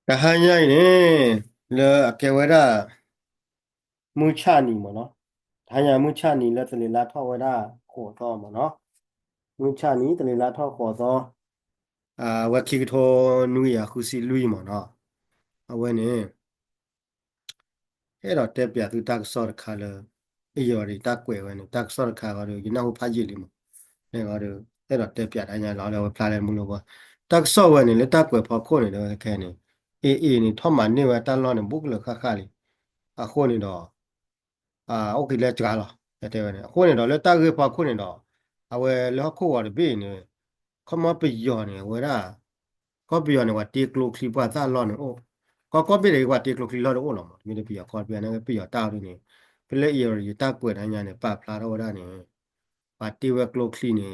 แต่หายายเนี่ยเลยเกวดามือชานีหมดเนาะหายายมือชานีแล้วตะลีลาท่อไว้ได้ขอต่อหมดเนาะมือชานีตะลีลาท่อขอต่อวัคิกโทนุยาคุซิลุยหมดเนาะเอาไว้เนี่ยအဲ့တော့တက်ပြသူတက်ဆော့တခါလေအေးရော်ဒီတက်ကွယ်ဝဲနေတက်ဆော့တခါကတော့ဒီနောက်ဖားကြည့်လိမ့်မယ်နေကတော့အဲ့တော့တက်ပြတိုင်းညာလောင်းလည်းဖလာလည်းမလို့ပေါ့တက်ဆော့ဝဲနေလေတက်ကွယ်ဖော်ခုနေတော့ခဲနေအေးနေထော့မှနေဝဲတက်လောနေဘုကလခခလေးအခုနေတော့โอเคလက်ကြကားလားတဲ့ဝဲနေအခုနေတော့လေတက်ကွယ်ဖော်ခုနေတော့အဝဲလောခုဝရဘေးနေခမပယောနေဝဲတာကောပယောနေဝတေကလိုခလီပါသလောနေအိုก็ไปเลยว่าตีกลุกลีลอดโอ้หรอมีเดียวคอเปียนะก็ปียตาด้วยนี่เป็นเลยเอออยู่ตาป่วยนะเนี่ยปาพลาเราได้เนี่ยปาตีเวกลุกลีเนี่ย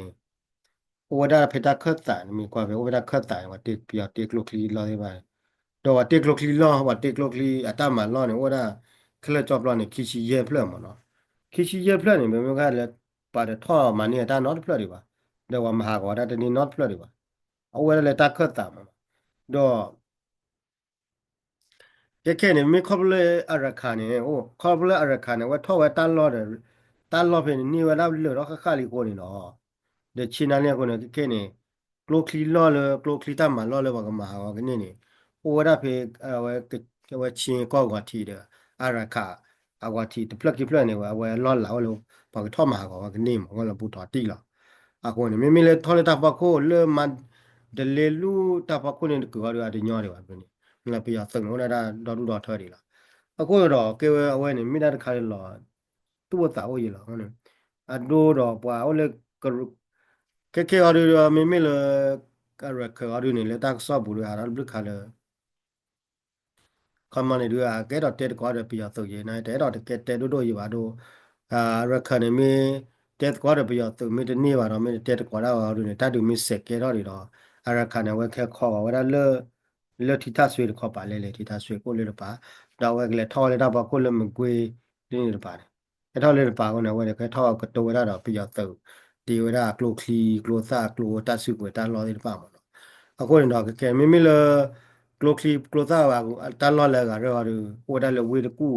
โอ้ได้เพดาคัดสายมีความเป็นโอ้ได้คัดสายว่าตีเปียตีกลุกลีลอดได้ไปดอกว่าตีกลุกลีลอดว่าตีกลุกลีอัตามันลอดเนี่ยโอ้ได้เคลื่อนจอบลอดเนี่ยคิชิเย่เพลินมั้งเนาะคิชิเย่เพลินเนี่ยมันก็เลยปาเดท่อมันเนี่ยตาน็อตเพลินดีกว่าเดี๋ยวว่ามหากว่าได้แต่นี่น็อตเพลินดีกว่าเอาไว้เลยตาคัดสายมั้งดอก yake ne mi koble arakane o koble arakane wa to wa tan lo de tan lo phe ni wa la lo ro kha li ko ni no de china ne ko ne ke ne klo kli lo le klo kli ta ma lo le ba ka ma ha wa ke ne o wa da phe wa ke wa chin ko wa thi de araka a wa thi de plug ki plug ne wa lo la lo ba ka tho ma ha wa ke ne mo lo bu to ti la a ko ne mi le tho le ta pa ko le man de le lu ta pa ko ne ko wa de nyo de wa ne ငါပြရစံနော်ဒါတော်တူတော်ထွက်တယ်လားအခုတော့ကေဝဲအဝဲနေမိသားတခါလေလောသူ့ဝတ်သားဝရလားဟုတ်နေအဒိုးတော့ပွာဟုတ်လေကကေအော်ရီမေမေလကရခအော်ရီနေလေတက်ဆော့ဘူးရတာဘလခါလေ คอมมานด์ด้วยแกดอเต็ดกว่าเดปียตุยนะแต่ดอเต็ดเต็ดดูอยู่ว่าดูรคเนมีเต็ดกว่าเดปียตุมีเดนี่ว่าเราไม่เต็ดกว่าเราดูเนี่ยถ้าดูมีเสกแกดอดีดออารักเนี่ยว่าแค่ข้อว่าเลทิทัสวีข้อปาเลทิทัสวีก็เลยปาดาวเลท่อเลยดาวปาก็เลยมันกุยนี่เลยปาไอ้ท่อเลยปาก็เนี่ยว่าแค่ท่อกระตัวได้ดอกปียตุดีว่าได้กลัวคลีกลัวซากลัวตัดสุกตัดรอได้ปาหมดအခုရင်တော့ကဲမိမိလကလိုကလီကလိုသားပါကိုတန်လောလဲကရောဟိုတယ်လဝေတကူ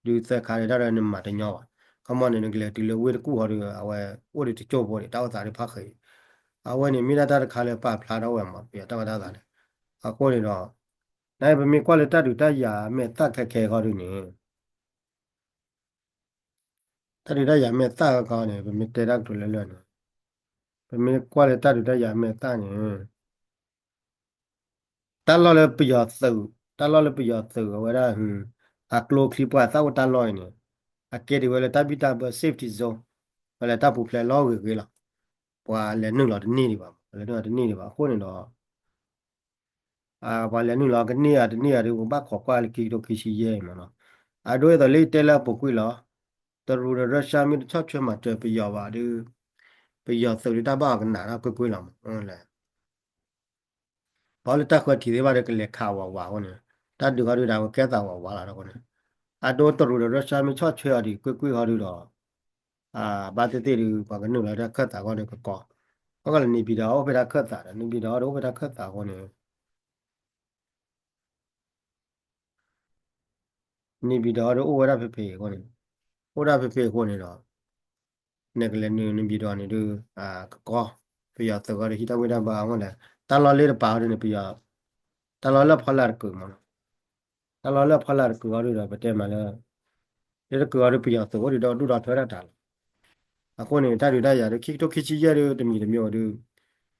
ဒီသက်ခါရတဲ့နေမှာတညောပါကမန်နေကလေးဒီလဝေတကူဟောရအဝဲဟိုဒီကြောပေါ်တယ်တောက်သားရဖခေအဝဲနေမိလာတဲ့ခါလဲပဖလာတော့ဝဲမှာပြတောက်သားသားလေအခုရင်တော့နိုင်ဗမီကွာလတတူတရမဲ့တတ်ခက်ခဲဟောရနေတတူတရမဲ့တတ်ကောင်းနေဗမီတဲရက်တူလဲလဲနေဗမီကွာလတတူတရမဲ့တတ်နေ ตลอดเลยประโยชน์สื่อตลอดเลยประโยชน์สื่อเวลาอักโลคลิปว่าถ้าว่าตลอดเนี่ยอักเกดิเวลาตาบิตาเบอร์เซฟตี้โซนเวลาตาผู้เพลย์ล็อกเกล่ะว่าเล่นหนึ่งหลอดนี่ดีกว่าเล่นหนึ่งหลอดนี่ดีกว่าคนนี่เนาะว่าเล่นหนึ่งหลอดนี่ดีกว่าบ้าขอกว่าเลยคิดดูคิดชี้เย่มันเนาะด้วยตอนนี้เตล่าปกุยเหรอตรูรัสเซียมีชอบช่วยมาเจอประโยชน์ว่าดูประโยชน์สื่อที่ตาบ้ากันหนาแล้วกุยหรอแหละ ဘာလို့တက်ခွက်ထီသေးပါတဲ့ကလေးခါဝါဝါဟောနေတတ်တူခါတို့ဒါကိုကဲတာဝါဝါလာတော့ကောအတိုးတရူရရှာမီချော့ချွေရဒီကွကွဟောတို့တော့ဘာတေတေဒီဘာကနုလာတဲ့ခက်တာကောနေကောကောကလည်းနေပြီးတော့ဖေတာခက်တာနေပြီးတော့ဖေတာခက်တာကောနေပြီးတော့အိုဝရဖေဖေကောနေအိုရဖေဖေကောနေတော့နေကလေးနေပြီးတော့နေတို့ကောဖေရတော့ဟိတဝိဒဘာဟောနေတလော်လေးပါနေပြီးတော့တလော်လက်ဖလာကူမနော်တလော်လက်ဖလာကူဟောတို့တော့ဗတဲ့မှာလဲဒီကူဟောတို့ပြီးတော့တို့တော့ထွဲရတာအခုနေတာတွေได้ရတယ်ခိတော့ခိချီရတယ်တမီတမျိုးတို့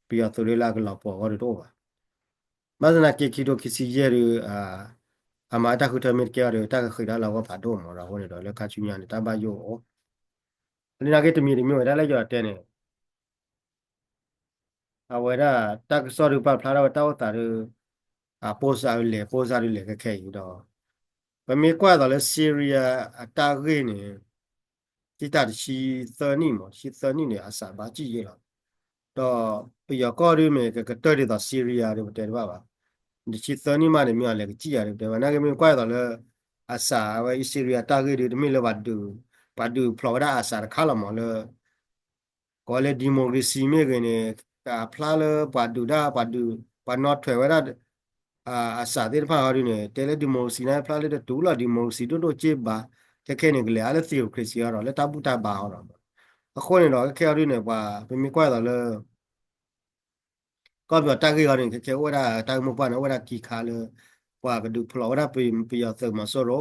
ပြီးတော့ဆိုရလာကလောက်ပေါ်တော့ပါမဇနာခိတော့ခိစီရတယ်အမတာခုတမစ်ကြရတယ်တာခိဒါလောက်ပါတော့မလားဟိုနေတော့လက်ခချူညာနေတာပါယောလနာကေတမီတမျိုးဒါလည်းကြောတဲ့နေအဝဲတာတက်စောရပါဖလာတော့တောက်တာရပိုစာလေခက်ခဲယူတော့ဗမေကွာတော့လေဆီးရီးယားအတာဂိနေတိတတရှိသနီမရှိသနီနေအစာပါကြည့်ရလားတော့ပြရကောရီမေကတော်ရတော့ဆီးရီးယားတွေတဲ့ပါဒီချစ်သနီမနေမြောက်လေကြည့်ရတယ်တဲ့နာကမေကွာတော့လေအစာဝဲဆီးရီးယားတာဂိတွေတမီလေဘာဒူဖလော်ဒါအစာခါလမောလေကောလေဒီမိုကရေစီမေကနေဖလာလေဘာဒူဒါဘာဒူဘာနော့ထွဲဝဲ asa de pa hari ne tele democracy na pla le de la democracy do che ba ke ne gle ale theocracy ro le ta bu ta ba ro ko ne ro ke hari ne ba pe mi kwa da leก็แบบตากีกันเนี่ยว่าตามุกปานว่ากีคาเลยว่าก็ดูพลอว่าไปยาเสมาโซโร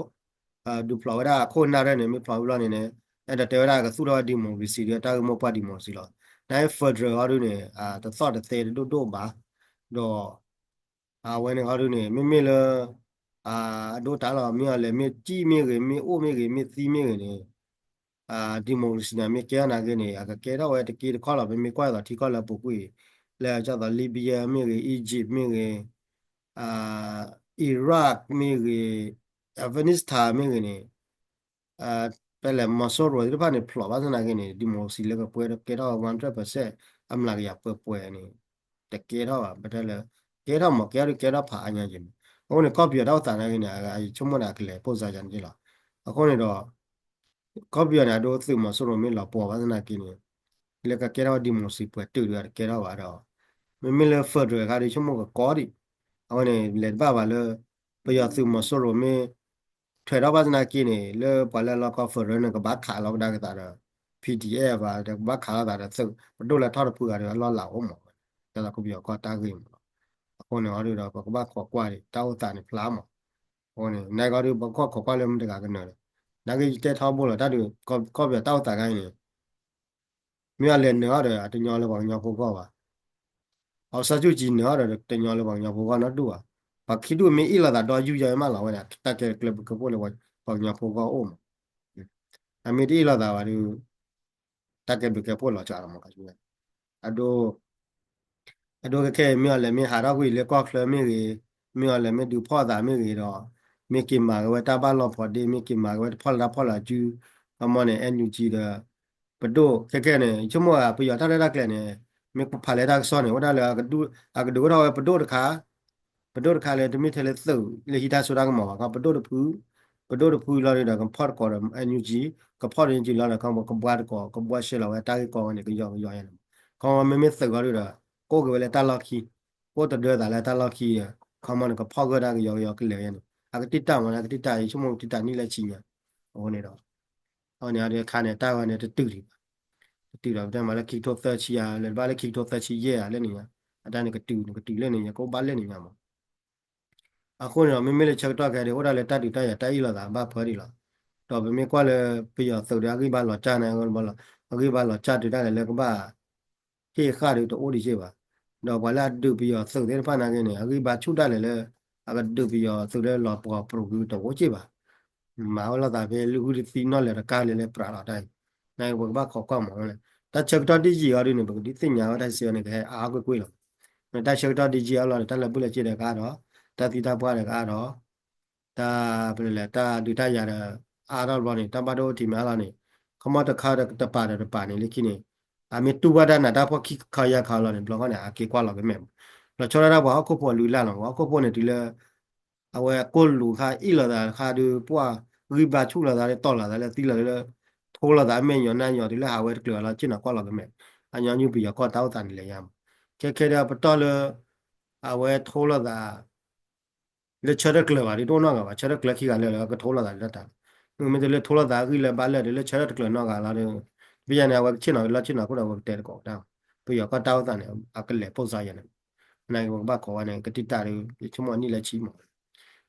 ดูพลอว่าคนน่าเรนเนี่ยไม่พลอว่าเนี่ยแต่เดี๋ยวก็สู้เราดีมวิสิเดียตามุกปาดีมสิละแต่เฟอร์เดอร์เขาดูเนี่ยแต่สอดเตะดูบ้าดอวันนี้เขาดูเนี่ยไม่เลยดูตาเราไม่อะไรไม่จีไม่เลยไม่โอไม่เลยไม่ซีไม่เลยเนี่ยဒီမိုကရေစီနာမြေကျန်နာကနေကဲတော့တကယ်ခေါ်လာပဲမြေကွာတော့ဒီခေါ်လာပုကွေလဲကြတော့လီဘီယာမြေကြီးအီဂျစ်မြေကြီးအာအီရတ်မြေကြီးအာဖဂန်နစ္စတန်မြေကြီးနေအာပဲလေမဆိုးရိုဒီဘာနေဖလောဘာနာကနေဒီမိုကရေစီလည်းပွဲကဲတော့100%အမလာရပွဲနေတကယ်တော့ဗတယ်လေကဲတော့မကဲတော့ဖာအညာချင်းဟိုနေကော်ပီတော့တာနေနေအဲချုံမနာကလေးပို့စားကြတယ်လားအခုနေတော့ copia na do su ma so ro mi la po ba na ki ni le ka ke ra di mo si pwe tu ya ke ra ba do mi mi le fo do ka ri chu mo ko di a ne le ba le pe ya su ma so ro mi thwe ra ba na ki ni le pa le la ko fo ro ne ka ba kha la da ka da PDF ပါတဘာခါလာတာစတို့လာထောက်ပူရတယ်လောလာအောင်မဒါကကိုပြောကတာကိမအခုနေရတော့ကဘာခေါ်ကွာတယ်တောက်တာနေဖလားမဟိုနေနိုင်ကရဘခေါ်ကွာလည်းမတကကနေနာကြီးတဲထောက်ဖို့လားတတူကောပြတောက်တာကိုင်းနေမြလည်းနေရတယ်အတညောလည်းပေါ့ညောဖို့ကောပါအော်စာချုပ်ကြီးနေရတယ်တညောလည်းပေါ့ညောဖို့ကောနော်တူပါဘာခိတူမီအီလာတာတော့ယူရမလားဝဲတာတက်ကဲကလပ်ကပိုးလည်းပေါ့ညောဖို့ကောအိုးအမီတီလာတာပါဒီတက်ကဲဘကပိုးလာကြတာမကကျူအဒိုကဲမြေလည်းမြေဟာတော့ကိုလေကောက်ဖလမြေကြီးမြေလည်းမြေဒူဖော့တာမြေကြီးတော့မြေကင်မာဝဲတာပါလောဖော်ဒီမြေကင်မာဝဲဖော်လာကျူအမောနဲ့အန်ယူဂျီတဲ့ဘဒိုကဲနဲ့ချမောပြရတာကလည်းနဲ့မြေဖာလေတာဆောနေဝဒါလည်းကဒူတော့ဘဒိုတခါလည်းတမိထဲလေသုလေဟီတာဆိုတာကမောကဘဒိုတဖူလာရတာကဖော့ကောအန်ယူဂျီကဖော့ရင်ဂျီလာကဘွားကဘွားရှေလာဝဲတာကောနေကရောရခေါမမေသုကရတာကိုကလည်းတာလောက်ခီကိုတဒေတာလည်းတာလောက်ခီခေါမနကဖော့ကတာကရောကလေရအကတိတမနာကတိတချမောတိတနိလည်းချီညာဟိုနေတော့ဟောနေရတဲ့ခါနေတာဝနဲ့တူတီတော့တဲ့မှာလည်းခိထောသက်ချီရလည်းဘာလည်းခိထောသက်ချီရဲရလည်းနေရအတန်းကတူလည်းနေရကိုဘာလည်းနေရမှာအခုတော့မိမိလည်းချက်တော့ခဲ့တယ်ဟိုဒါလည်းတတ်တူတရတိုက်လာတာဘာဖွဲ့ရလားတော့မိမိကွာလည်းပြရသုတ်ရကိဘာလောချနိုင်ကောဘာလောအကိဘာလောချတူတယ်လည်းကဘာခေခါတွေတော့အိုဒီရှိပါတော့ဘာလာဒူပြီးရသုတ်တယ်ဖာနာကင်းနေအကိဘာချုတက်လည်းအကဒူပြီးရသုတ်တယ်လောပေါ်ပရိုဂရမ်တော့ဝချိပါမာဝလာတာပဲလူဦးတီနော်လည်းကားလည်းပရာလာတိုင်းနိုင်ဘဘာခေါ်ကောက်မှာလဲတချက်တော့ဒီကြီးရနေဘဒီတင်ညာရတဲ့စီရနေခဲအားကွေးလို့တချက်တော့ဒီကြီးရလာတယ်လည်းပုလည်းကြည့်တယ်ကတော့တတိတာပွားတယ်ကတော့တာဘယ်လဲတာဒူတာရတဲ့အားတော့ဘောနေတပတ်တော့ဒီမလာနေခမတခါတပါနေလေခိနေအမေတူဝဒနာတာဖို့ခိခါရခါလာနေဘလောကနဲ့အကေကွာလာပဲမဲ့လောချောရတာဘောအခုဖို့လူလာလောအခုဖို့နေဒီလေအဝဲကိုလူခါဣလာတာခါဒူပွားရိဘာချူလာတာလေတော်လာတာလေတီလာလေထိုးလာတာအမေညောနန်းညောဒီလေအဝဲကလလာကျင်တော့ကွာလာပဲမဲ့အညာညူပြီးကောတောက်တန်လေရမ်းခဲတဲ့ပတော်လေအဝဲထိုးလာတာလေချရကလပါဒီတော့နော်ကပါချရကလခိကလည်းကထိုးလာတာလက်တာမင်းလည်းထိုးလာတာကြီးလည်းပါလက်လေချရကလနော်ကလာတယ်ပြန်နေဝဲချင်းတော့လာချင်းတော့ကိုတော့တဲကောတောင်းပြီးတော့တောက်တန်လေအကလေပုတ်စားရတယ်နိုင်ဘာခေါ်ရနေကတိတာတွေချမနီလည်းချီမှာ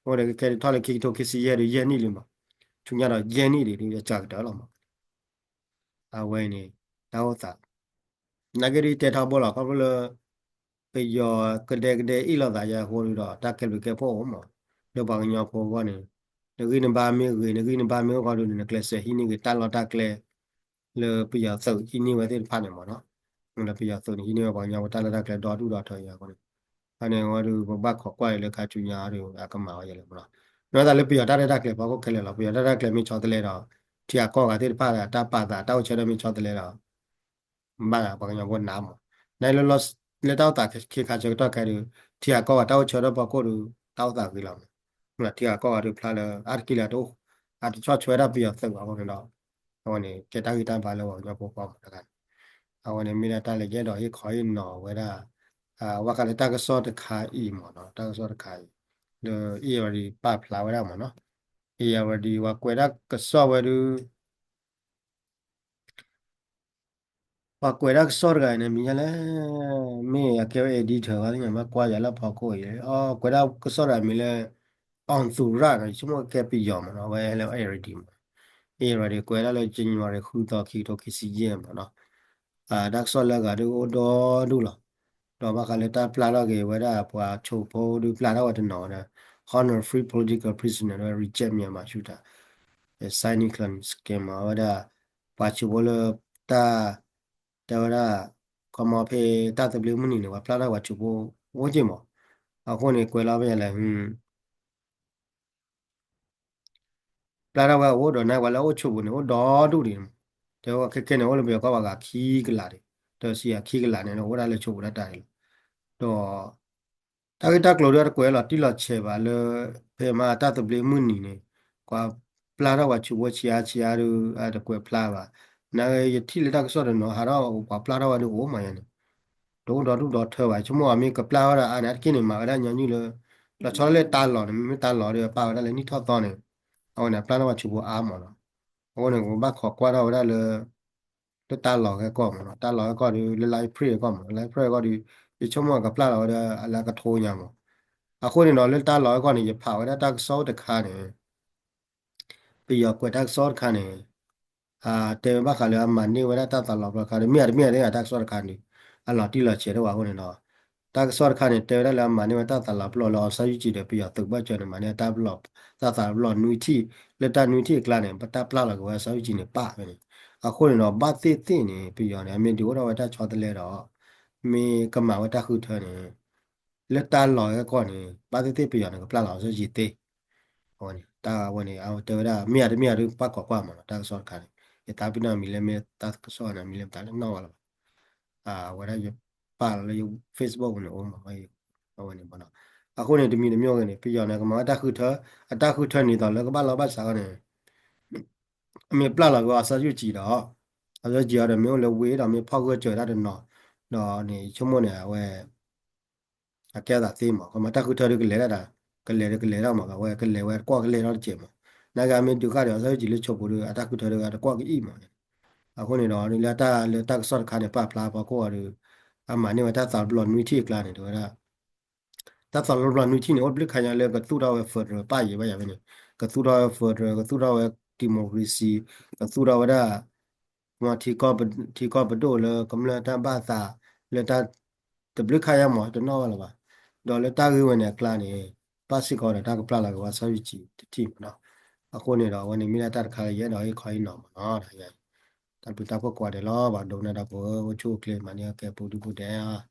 ဟိုလေကဲထောက်လေခိတိုခိစီရဲရဲနီလေမှာသူညတော့ရဲနီတွေကြာတော့လောက်မှာအဝဲနေတောက်တာနဂရီတဲထားဘောလားကဘလပေယောကတဲ့ဣလာတာရဟိုတော့တက်ကဲကဲဖို့မှာလောပါညောဖို့ကနေနဂီနဘာမေကတော့နေကလစဟိနေကတလတာကလေလေပြရသုတ်ဟိနေဝတဲ့ဖာနေမှာနော်ဟိုလည်းပြရသုတ်ဟိနေဘာညာတလတာကလေတော်တူတော်ထော်ရကောအနေဝါဒဘဘခေါ်ကွာလေခါချူညာတွေအကမာရလေမလားနော်ဒါလည်းပြရတကလေဘာကိုခဲလေလားပြရတကလေမိချောတယ်လေတော့တီယာကောကတဲ့ဖာတာပါတာတောက်ချဲမိချောတယ်လေတော့မာဘာညာဘောနာမနိုင်လောလေတောက်တာခေခါချေတော့ကဲတီယာကောကတောက်ချေတော့ဘကိုတောက်တာကြီးလားမလားတီယာကောကဖလာလေအာကီလာတော့အာချောချွဲရပြရသုတ်ပါဘောတော့ဟိုနေကတာဂီတန်ပါလောညဘောပေါ့တကအဝနေမိလာတလေကျတော့ဟိခေါ်ရင်နော်ဝဲတာဝါကလည်းတကစောတခါအီမော်နော်တကစောတခါ already pa flower out mà nó already wa quẹt cái so với wa quẹt so cái này mình là me ya cái editor wa nhưng mà qua giờ là pa cô ấy quẹt cái so này mình là on su ra rồi chúng ta cái bây giờ mà nó về là already mà already quẹt là chính mà khu đó khi đó cái gì mà nó đặc so là cái đó đủ rồi đó mà cái là ta plan ra cái về đó qua chụp po đi plan ra cái nó nè honor free political prisoner nó reject mi mà chúng ta signing clan scheme về đó qua chụp bolo ta ta về đó como pe ta tập lưu mình này qua plan ra qua chụp po vô gì mà ako này quay lại về là plan ra qua vô đó này qua là vô chụp này vô đó đủ đi thế cái này vô là bây giờ có vào cái khí cái là đấy đó là khí cái là này nó vô đó là chụp đó đấy đó ta cái ta gloria ko la ti la che ba le pe ma ta to ble mun ni ne kwa pla ra wa chu wo chia ru a de ko pla ba na ye ti le ta so de no ha ra kwa pla ra wa de wo ma ya ne do do the ba chu mo a mi ka pla ra a na ki ne ma ra nya ni le la cho le ta lo ne mi ta lo de pa ra le ni tho to ne au na pla ra wa chu wo a mo no au ne ko ba kho kwa ra wa le le ta lo cái ko mo ta lo cái ko di le lai pre ko mo lai pre ko di chu mo ka pla ra wa de la ka tho nya mo အခုနေတော့လက်တာလောကောနေရဖာဝရတာစောတခါနေပြီးရကွက်တာစောတခါနေတေဘခါလေအမနေဝရတာတလောဘခါနေမြတ်တာစောတခါနေအလော်တီလော်ချေတော့ခုနေတော့တာစောတခါနေတေရလာမနေဝတာတလောဘလောလောဆာယူကြည့်တယ်ပြီးရတုတ်ဘချေနေမနေတာဘလောတာဘလောနွီတီလက်တာနွီတီကလာနေပတာပလာလောကဆာယူကြည့်နေပါပဲအခုနေတော့ဘာတိနေပြီးရနေအမြင်ဒီတော့ဝတာချောတလဲတော့မေကမဝတာခုထနေလက်တာလောကောနေဘာတိပြီးရနေကပလာလောဆာယူတေ Oni ta woni au te da mia ru pa kwa ma ta so ka ni e ta pina mi le me ta so na mi le ta no wala wala yo pa le yo Facebook no o ma ai woni bona a ko ne de mi de myo ne pi yo ne ka ma ta khu tha ni da le ka ba la ba sa ne a mi pla la ko sa yu ji da a so ji ya de mi le we da mi pha ko jo da de no ni chu mo ne we a kya da ti ma ko ma ta khu tha ru ke le da ke le da ma ka we ke le we kwa ke le da che ma na ga mi du ka de so ji le cho bu ru a ta khu tha ru ga kwa ke i ma ako ni no ni la ta so ka ne pa pla pa ko ru a ma ni wa ta sa blo nui ti kla ne do da ta sa blo nui ti ne o bli kha ya le ka tu da we for pa ye ba ya ne ka tu da for ka tu da we democracy ka tu da wa da ma ti ko ba do le kam la ta ba sa le ta te bli kha ya mo to no la ba do le ta ri we ne kla ne pa si ko da ta ka pla la ka sa yu ji ti no ako ni do wa ni mi la ta ka ye no ye khoi no ma no da ya 但不大过过的了，吧，都那大过我就可以嘛，你要给补的补的啊。